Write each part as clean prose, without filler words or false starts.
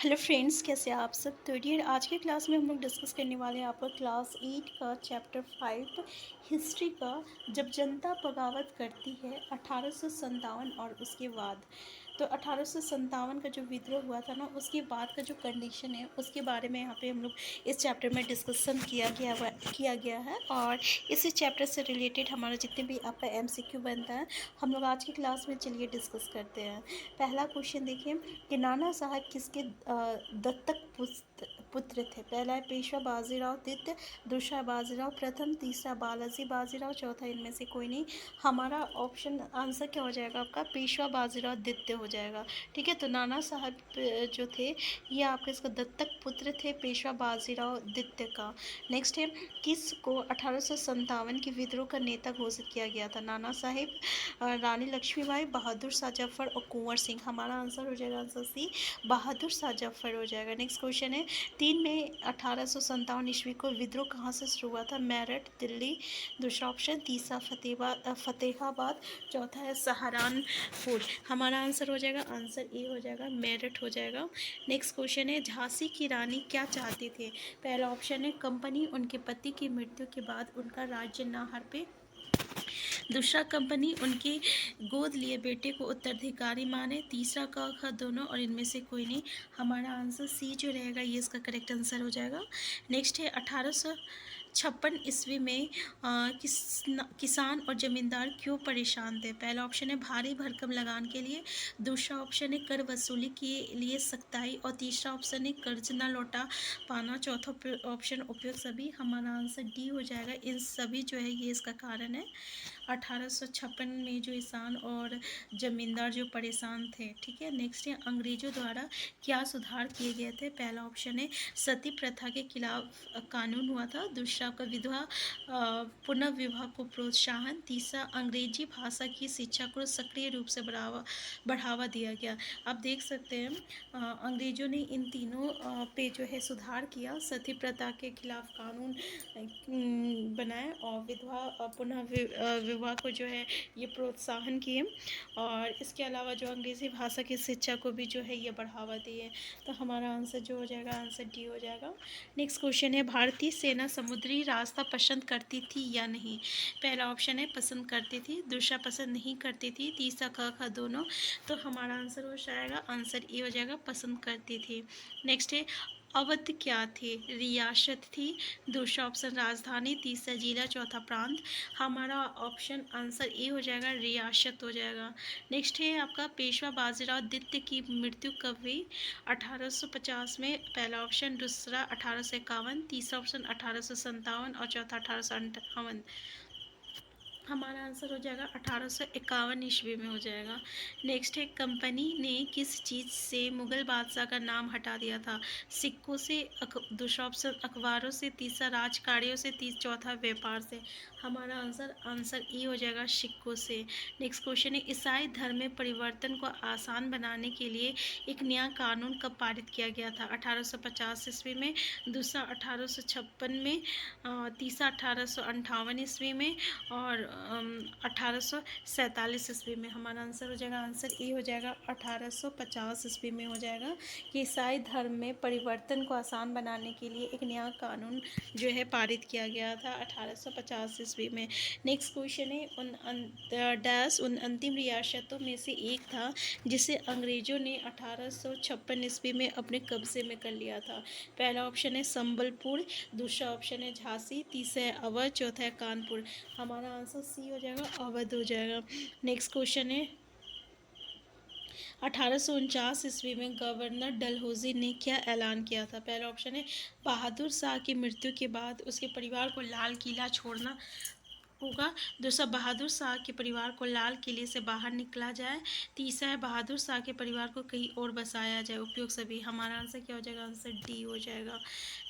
Hello friends, कैसे हैं आप सब। तो डियर, आज के क्लास में हम लोग डिस्कस करने वाले हैं आपका क्लास 8 का चैप्टर 5 हिस्ट्री का। जब जनता बगावत करती है 1857 और उसके बाद। तो 1857 का जो विद्रोह हुआ था ना, उसके बाद का जो कंडीशन है उसके बारे में यहाँ पे हम लोग इस चैप्टर में डिस्कशन किया गया है। और इसी चैप्टर से रिलेटेड हमारा जितने भी आपका MCQ बनता है, हम लोग आज की क्लास में चलिए डिस्कस करते हैं। पहला क्वेश्चन देखिए कि नाना साहब किसके दत्तक पुत्र थे। पहला है पेशवा बाजीराव द्वितीय, दूसरा बाजीराव प्रथम, तीसरा बालाजी बाजीराव, चौथा इनमें से कोई नहीं। हमारा ऑप्शन आंसर क्या हो जाएगा आपका, पेशवा बाजीराव द्वितीय हो जाएगा। ठीक है, तो नाना साहब जो थे ये आपके इसका दत्तक पुत्र थे पेशवा बाजीराव द्वितीय का। नेक्स्ट है, किस को 1857 के विद्रोह का नेता घोषित किया गया था। नाना साहेब, रानी लक्ष्मीबाई, बहादुर शाह जफर और कुंवर सिंह। हमारा आंसर हो जाएगा आंसर सी, बहादुर शाह जफर हो जाएगा। नेक्स्ट क्वेश्चन है, 3 मई 1857 ईस्वी को विद्रोह कहाँ से शुरू हुआ था। मेरठ, दिल्ली, दूसरा ऑप्शन, तीसरा फतेहाबाद, चौथा है सहारनपुर। हमारा आंसर हो जाएगा आंसर ए हो जाएगा, मेरठ हो जाएगा। नेक्स्ट क्वेश्चन है, झांसी की रानी क्या चाहती थी। पहला ऑप्शन है कंपनी उनके पति की मृत्यु के बाद उनका राज्य न हड़पे, दूसरा कंपनी उनके गोद लिए बेटे को उत्तराधिकारी माने, तीसरा का खा दोनों और इनमें से कोई नहीं। हमारा आंसर सी जो रहेगा ये इसका करेक्ट आंसर हो जाएगा। नेक्स्ट है, 1856 ईस्वी में किसान और जमींदार क्यों परेशान थे। पहला ऑप्शन है भारी भरकम लगान के लिए, दूसरा ऑप्शन है कर वसूली के लिए सख्ताई, और तीसरा ऑप्शन है कर्ज न लौटा पाना, चौथा ऑप्शन उपयोग सभी। हमारा आंसर डी हो जाएगा, इन सभी जो है ये इसका कारण है। 1856 में जो किसान और जमींदार जो परेशान थे। ठीक है, नेक्स्ट है, अंग्रेजों द्वारा क्या सुधार किए गए थे। पहला ऑप्शन है सती प्रथा के खिलाफ कानून हुआ था, दूसरा का विधवा पुनः विवाह को प्रोत्साहन, तीसरा अंग्रेजी भाषा की शिक्षा को सक्रिय रूप से बढ़ावा दिया गया। आप देख सकते हैं अंग्रेजों ने इन तीनों पे जो है सुधार किया, सती प्रथा के खिलाफ कानून बनाए और विधवा पुनः विवाह को जो है ये प्रोत्साहन किए, और इसके अलावा जो अंग्रेज़ी भाषा की शिक्षा को भी जो है ये बढ़ावा दिए। तो हमारा आंसर जो हो जाएगा आंसर डी हो जाएगा। नेक्स्ट क्वेश्चन है, भारतीय सेना समुद्री रास्ता पसंद करती थी या नहीं। पहला ऑप्शन है पसंद करती थी, दूसरा पसंद नहीं करती थी, तीसरा क ख दोनों। तो हमारा आंसर हो जाएगा आंसर ए हो जाएगा, पसंद करती थी। नेक्स्ट है, अवध क्या थी। रियासत थी, दूसरा ऑप्शन राजधानी, तीसरा जिला, चौथा प्रांत। हमारा ऑप्शन आंसर ए हो जाएगा, रियासत हो जाएगा। नेक्स्ट है आपका, पेशवा बाजीराव द्वितीय की मृत्यु कब हुई। 1850 में, पहला ऑप्शन, दूसरा 1851, तीसरा ऑप्शन 1857 और चौथा 1858। हमारा आंसर हो जाएगा 1851 ईस्वी में हो जाएगा। नेक्स्ट है, कंपनी ने किस चीज़ से मुग़ल बादशाह का नाम हटा दिया था। सिक्कों से, दूसरा ऑप्शन अखबारों से, तीसरा राजकार्यों से, चौथा व्यापार से। हमारा आंसर ई हो जाएगा, सिक्कों से। नेक्स्ट क्वेश्चन है, ईसाई धर्म में परिवर्तन को आसान बनाने के लिए एक नया कानून कब पारित किया गया था। 1850 ईस्वी में, दूसरा 1856 में, तीसरा 1858 ईस्वी में, और 1847 ईस्वी में। हमारा आंसर हो जाएगा आंसर ए हो जाएगा, 1850 ईस्वी में हो जाएगा कि ईसाई धर्म में परिवर्तन को आसान बनाने के लिए एक नया कानून जो है पारित किया गया था 1850 ईस्वी में। नेक्स्ट क्वेश्चन है, उन अंतिम रियासतों में से एक था जिसे अंग्रेजों ने 1856 ईस्वी में अपने कब्जे में कर लिया था। पहला ऑप्शन है संबलपुर, दूसरा ऑप्शन है झांसी, तीसरा है अवध, चौथा है कानपुर। हमारा आंसर सी हो जाएगा, अवध हो जाएगा। नेक्स्ट क्वेश्चन है, 1849 ईस्वी में गवर्नर डलहौजी ने क्या ऐलान किया था। पहला ऑप्शन है बहादुर शाह की मृत्यु के बाद उसके परिवार को लाल किला छोड़ना होगा, दूसरा बहादुर शाह के परिवार को लाल किले से बाहर निकला जाए, तीसरा है बहादुर शाह के परिवार को कहीं और बसाया जाए, उपयोग सभी। हमारा आंसर क्या हो जाएगा, आंसर डी हो जाएगा।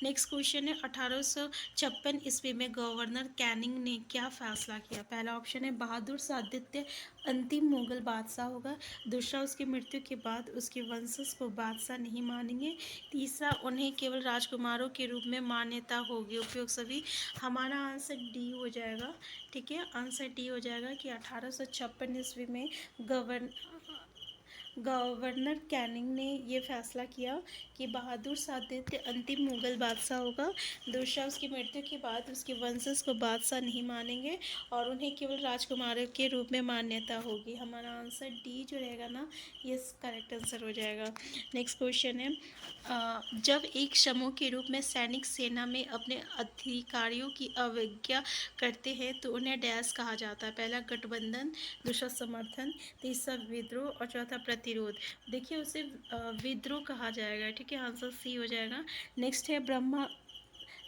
नेक्स्ट क्वेश्चन है, 1856 ईस्वी में गवर्नर कैनिंग ने क्या फैसला किया। पहला ऑप्शन है बहादुर शाह द्वितीय अंतिम मुगल बादशाह होगा, दूसरा उसकी मृत्यु के बाद उसके वंशज को बादशाह नहीं मानेंगे, तीसरा उन्हें केवल राजकुमारों के रूप में मान्यता होगी, उपयोग सभी। हमारा आंसर डी हो जाएगा। ठीक है, आंसर डी हो जाएगा कि 1856 ईस्वी में गवर्नर कैनिंग ने ये फैसला किया कि बहादुर शाह द्वितीय अंतिम मुगल बादशाह होगा। दूसरा, उसकी मृत्यु के बाद उसके वंशज को बादशाह नहीं मानेंगे और उन्हें केवल राजकुमारों के रूप में मान्यता होगी। हमारा आंसर डी जो रहेगा ना, ये करेक्ट आंसर हो जाएगा। नेक्स्ट क्वेश्चन है, जब एक समूह के रूप में सैनिक सेना में अपने अधिकारियों की अवज्ञा करते हैं तो उन्हें डैश कहा जाता है। पहला, गठबंधन, दूसरा, समर्थन, तीसरा, विद्रोह और चौथा, प्रतिरोध। देखिए, उसे विद्रोह कहा जाएगा। ठीक है, आंसर सी हो जाएगा। नेक्स्ट है, ब्रह्मा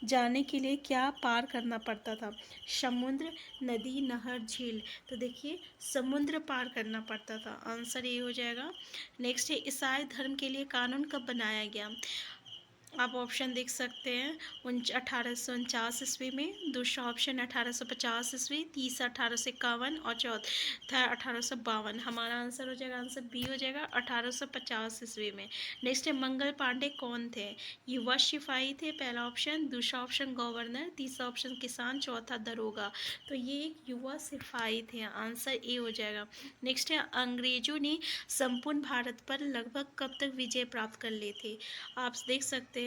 जाने के लिए क्या पार करना पड़ता था? समुद्र, नदी, नहर, झील। तो देखिए, समुद्र पार करना पड़ता था, आंसर ये हो जाएगा। नेक्स्ट है, ईसाई धर्म के लिए कानून कब बनाया गया? आप ऑप्शन देख सकते हैं, 1849 ईस्वी में, दूसरा ऑप्शन 1850 ईस्वी, तीसरा 1851 और चौथा 1852। हमारा आंसर हो जाएगा, आंसर बी हो जाएगा, 1850 ईस्वी में। नेक्स्ट है, मंगल पांडे कौन थे? युवा सिपाही थे, पहला ऑप्शन, दूसरा ऑप्शन गवर्नर, तीसरा ऑप्शन किसान, चौथा दरोगा। तो ये एक युवा सिपाही थे, आंसर ए हो जाएगा। नेक्स्ट है, अंग्रेजों ने संपूर्ण भारत पर लगभग कब तक विजय प्राप्त कर ली थी? आप देख सकते हैं,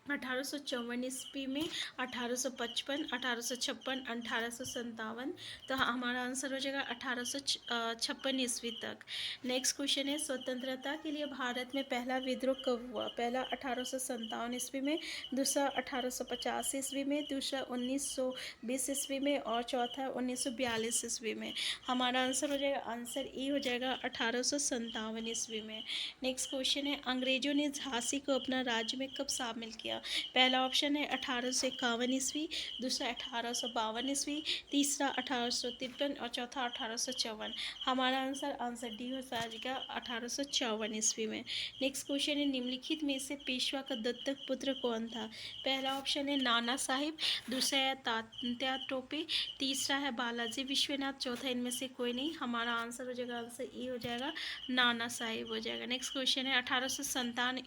1854 ईस्वी में, 1855, 1856, 1857। तो हमारा आंसर हो जाएगा 1856 ईस्वी तक। नेक्स्ट क्वेश्चन है, स्वतंत्रता के लिए भारत में पहला विद्रोह कब हुआ? पहला 1857 ईस्वी में, दूसरा 1850 ईस्वी में, दूसरा 1920 ईस्वी में और चौथा 1942 ईस्वी में। हमारा आंसर हो जाएगा, आंसर ए हो जाएगा, 1857 ईस्वी में। नेक्स्ट क्वेश्चन है, अंग्रेजों ने झांसी को अपना राज्य में कब शामिल किया? पहला ऑप्शन है 1851 ईस्वी, दूसरा 1852 ईस्वी, तीसरा 1853 और चौथा 1854। हमारा आंसर डी हो जाएगा, 1854 ईस्वी में। नेक्स्ट क्वेश्चन है, निम्नलिखित में से पेशवा का दत्तक पुत्र कौन था? पहला ऑप्शन है नाना साहिब, दूसरा है तात्या टोपे, तीसरा है बालाजी विश्वनाथ, चौथा इनमें से कोई नहीं। हमारा आंसर हो जाएगा, आंसर ए हो जाएगा, नाना साहिब हो जाएगा। नेक्स्ट क्वेश्चन है, 1857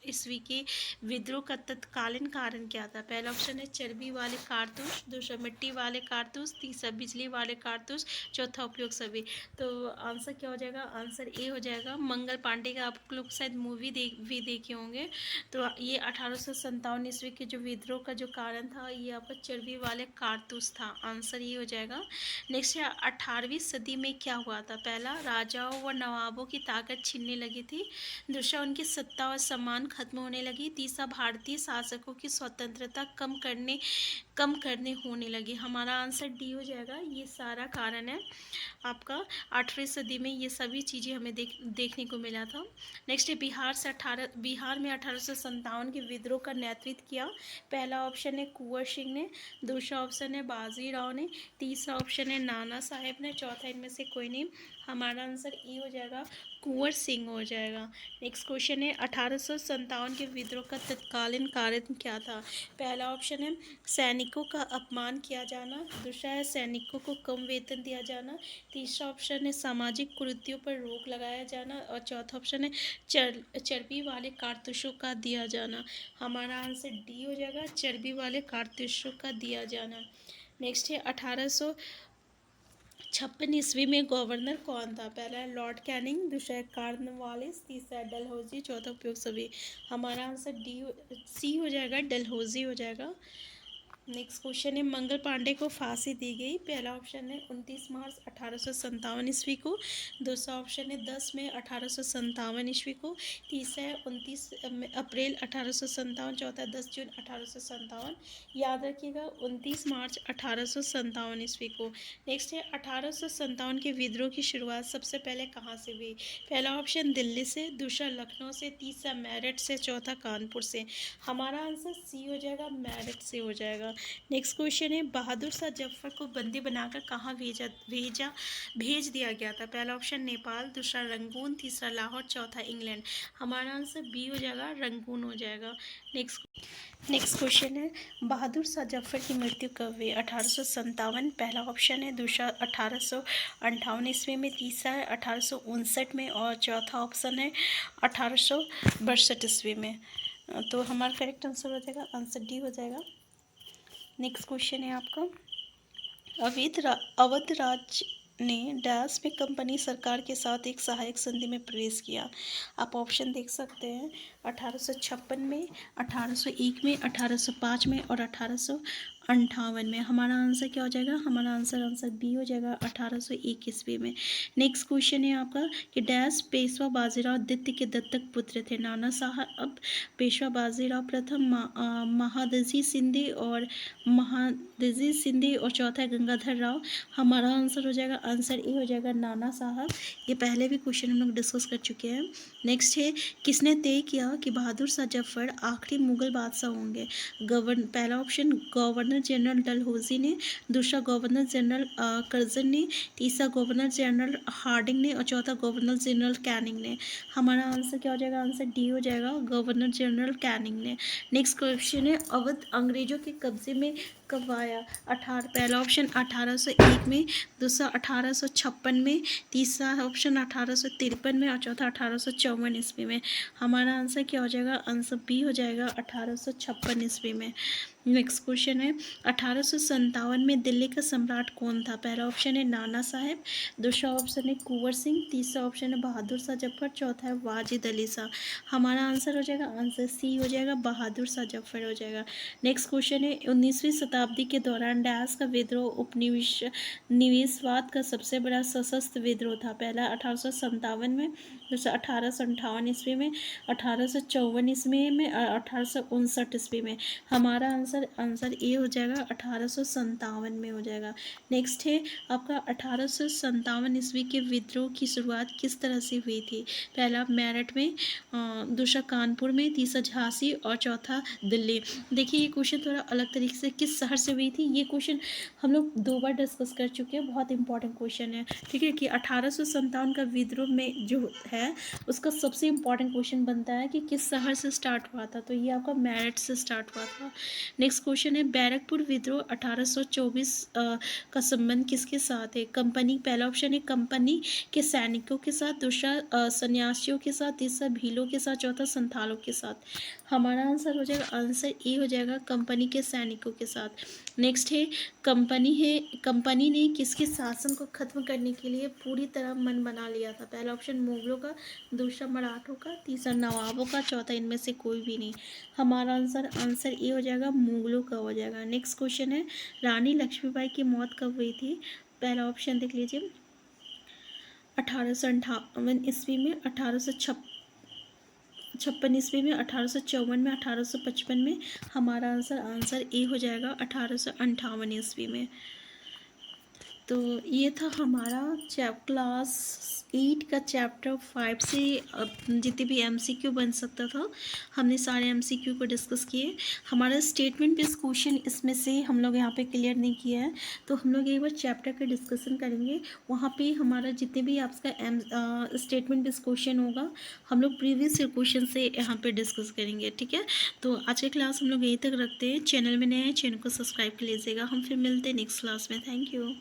ईस्वी के विद्रोह का तत्कालीन कारण क्या था? पहला ऑप्शन है चर्बी वाले कारतूस, दूसरा मिट्टी वाले कारतूस, तीसरा बिजली वाले कारतूस, चौथा उपयोग सभी। तो आंसर क्या हो जाएगा? आंसर ए हो जाएगा। मंगल पांडे का आप लोग शायद मूवी भी देखे होंगे। तो ये 1857 ईस्वी के जो विद्रोह का जो कारण था, ये आपका चर्बी वाले कारतूस था, आंसर ये हो जाएगा। नेक्स्ट है, 18वीं सदी में क्या हुआ था? पहला, राजाओं व नवाबों की ताकत छीनने लगी थी, दूसरा, उनकी सत्ता और सम्मान खत्म होने लगी, तीसरा, भारतीय शासकों की स्वतंत्रता कम करने होने लगी। हमारा आंसर डी हो जाएगा। ये सारा कारण है आपका 8वीं सदी में, ये सभी चीज़ें हमें देखने को मिला था। नेक्स्ट है, बिहार में 1857 के विद्रोह का नेतृत्व किया। पहला ऑप्शन है कुंवर सिंह ने, दूसरा ऑप्शन है बाजीराव ने, तीसरा ऑप्शन है नाना साहेब ने, चौथा इनमें से कोई नहीं। हमारा आंसर ए हो जाएगा, कुंवर सिंह हो जाएगा। नेक्स्ट क्वेश्चन है, 1857 के विद्रोह का तत्कालीन कारण क्या था? पहला ऑप्शन है सैनिकों का अपमान किया जाना, दूसरा है सैनिकों को कम वेतन दिया जाना, तीसरा ऑप्शन है सामाजिक कुरीतियों पर रोक लगाया जाना और चौथा ऑप्शन है चर्बी वाले कारतूसों का दिया जाना। हमारा आंसर डी हो जाएगा, चर्बी वाले कारतूसों का दिया जाना। नेक्स्ट है, 1856 ईस्वी में गवर्नर कौन था? पहला है लॉर्ड कैनिंग, दूसरा है कॉर्नवालिस, तीसरा है डलहौजी, चौथा उपयोग सभी। हमारा आंसर सी हो जाएगा, डलहौजी हो जाएगा। नेक्स्ट क्वेश्चन है, मंगल पांडे को फांसी दी गई। पहला ऑप्शन है 29 मार्च 1857 ईस्वी को, दूसरा ऑप्शन है 10 मई 1857 ईस्वी को, तीसरा है 29 अप्रैल 1857, चौथा 10 जून 1857। याद रखिएगा 29 मार्च 1857 ईस्वी को। नेक्स्ट है, 1857 के विद्रोह की शुरुआत सबसे पहले कहाँ से हुई? पहला ऑप्शन दिल्ली से, दूसरा लखनऊ से, तीसरा मेरठ से, चौथा कानपुर से। हमारा आंसर सी हो जाएगा, मेरठ से हो जाएगा। नेक्स्ट क्वेश्चन है, बहादुर शाह जफर को बंदी बनाकर कहाँ भेज दिया गया था? पहला ऑप्शन नेपाल, दूसरा रंगून, तीसरा लाहौर, चौथा इंग्लैंड। हमारा आंसर बी हो जाएगा, रंगून हो जाएगा। नेक्स्ट क्वेश्चन है, बहादुर शाह जफर की मृत्यु कब हुई? 1857 पहला ऑप्शन है, दूसरा 1858 ईस्वी में, तीसरा है 1859 में और चौथा ऑप्शन है 1862 ईस्वी में। तो हमारा करेक्ट आंसर हो जाएगा, आंसर डी हो जाएगा। नेक्स्ट क्वेश्चन है आपका, अवध राज ने डैश में कंपनी सरकार के साथ एक सहायक संधि में प्रवेश किया। आप ऑप्शन देख सकते हैं 1856 में, 1801 में, 1805 में और 1858 में। हमारा आंसर क्या हो जाएगा? हमारा आंसर बी हो जाएगा 1801 ईस्वी में। नेक्स्ट क्वेश्चन है आपका कि डैश पेशवा बाजीराव द्वितीय के दत्तक पुत्र थे। नाना साहब पेशवा बाजीराव प्रथम, महादजी शिंदे और महादजी शिंदे और चौथा है गंगाधर राव। हमारा आंसर हो जाएगा, आंसर ए हो जाएगा नाना साहब। ये पहले भी क्वेश्चन हम लोग डिस्कस कर चुके हैं। नेक्स्ट है किसने तय किया कि बहादुर शाह जफर आखिरी मुगल बादशाह होंगे? पहला ऑप्शन गवर्नर जनरल डलहौजी ने, दूसरा गवर्नर जनरल कर्जन ने, तीसरा गवर्नर जनरल हार्डिंग ने और चौथा गवर्नर जनरल कैनिंग ने। हमारा आंसर क्या हो जाएगा? आंसर डी हो जाएगा, गवर्नर जनरल कैनिंग ने। नेक्स्ट क्वेश्चन है अवध अंग्रेजों के कब्जे में कब आया? पहला ऑप्शन 1801 में, दूसरा 1856 में, तीसरा ऑप्शन 1853 में और चौथा 1854 ईस्वी में। हमारा आंसर क्या हो जाएगा? आंसर बी हो जाएगा 1856 ईस्वी में। नेक्स्ट क्वेश्चन है 1857 में दिल्ली का सम्राट कौन था? पहला ऑप्शन है नाना साहब, दूसरा ऑप्शन है कुंवर सिंह, तीसरा ऑप्शन है बहादुर शाह जफर, चौथा है वाजिद अली शाह। हमारा आंसर हो जाएगा, आंसर सी हो जाएगा, बहादुर शाह जफर हो जाएगा। नेक्स्ट क्वेश्चन है 19वीं शताब्दी के दौरान डैश का विद्रोह उपनिवेशवाद का सबसे बड़ा सशस्त्र विद्रोह था? पहला 1857 में, दूसरा 1858 ईस्वी में, 1854 ईस्वी में और 1859 ईस्वी में। हमारा आंसर ए हो जाएगा, 1857 में हो जाएगा। नेक्स्ट है आपका 1857 ईस्वी के विद्रोह की शुरुआत किस तरह से हुई थी? पहला मेरठ में, दूसरा कानपुर में, तीसरा झांसी और चौथा दिल्ली। देखिए ये क्वेश्चन थोड़ा अलग तरीके से किस शहर से हुई थी, ये क्वेश्चन हम लोग 2 बार डिस्कस कर चुके हैं। बहुत इंपॉर्टेंट क्वेश्चन है, ठीक है, कि 1857 का विद्रोह में जो है उसका सबसे इंपॉर्टेंट क्वेश्चन बनता है कि किस शहर से स्टार्ट हुआ था, तो ये आपका मेरठ से स्टार्ट हुआ था। नेक्स्ट क्वेश्चन है बैरकपुर विद्रोह 1824 का संबंध किसके साथ है? कंपनी, पहला ऑप्शन है कंपनी के सैनिकों के साथ, दूसरा सन्यासियों के साथ, तीसरा भीलों के साथ, चौथा संथालों के साथ। हमारा आंसर हो जाएगा, आंसर ए हो जाएगा, कंपनी के सैनिकों के साथ। नेक्स्ट है कंपनी ने किसके शासन को खत्म करने के लिए पूरी तरह मन बना लिया था? पहला ऑप्शन मुगलों का, दूसरा मराठों का, तीसरा नवाबों का, चौथा इनमें से कोई भी नहीं। हमारा आंसर ए हो जाएगा, मुगलों का हो जाएगा। नेक्स्ट क्वेश्चन है रानी लक्ष्मीबाई की मौत कब हुई थी? पहला ऑप्शन देख लीजिए 1858 ईस्वी में, 1856 ईस्वी में, 1854 में, 1855 में। हमारा आंसर ए हो जाएगा 1858 ईस्वी में। तो ये था हमारा क्लास 8 का चैप्टर 5 से जितने भी MCQ बन सकता था हमने सारे MCQ को डिस्कस किए। हमारा स्टेटमेंट बेस्ड क्वेश्चन इसमें से हम लोग यहाँ पे क्लियर नहीं किया है, तो हम लोग एक बार चैप्टर का डिस्कशन करेंगे। वहाँ पे हमारा जितने भी आपका स्टेटमेंट बेस्ड क्वेश्चन होगा हम लोग प्रीवियस ईयर क्वेश्चन से यहाँ पे डिस्कस करेंगे, ठीक है। तो आज की क्लास हम लोग यहीं तक रखते हैं। चैनल में नए हैं, चैनल को सब्सक्राइब कर लीजिएगा। हम फिर मिलते हैं नेक्स्ट क्लास में। Thank you.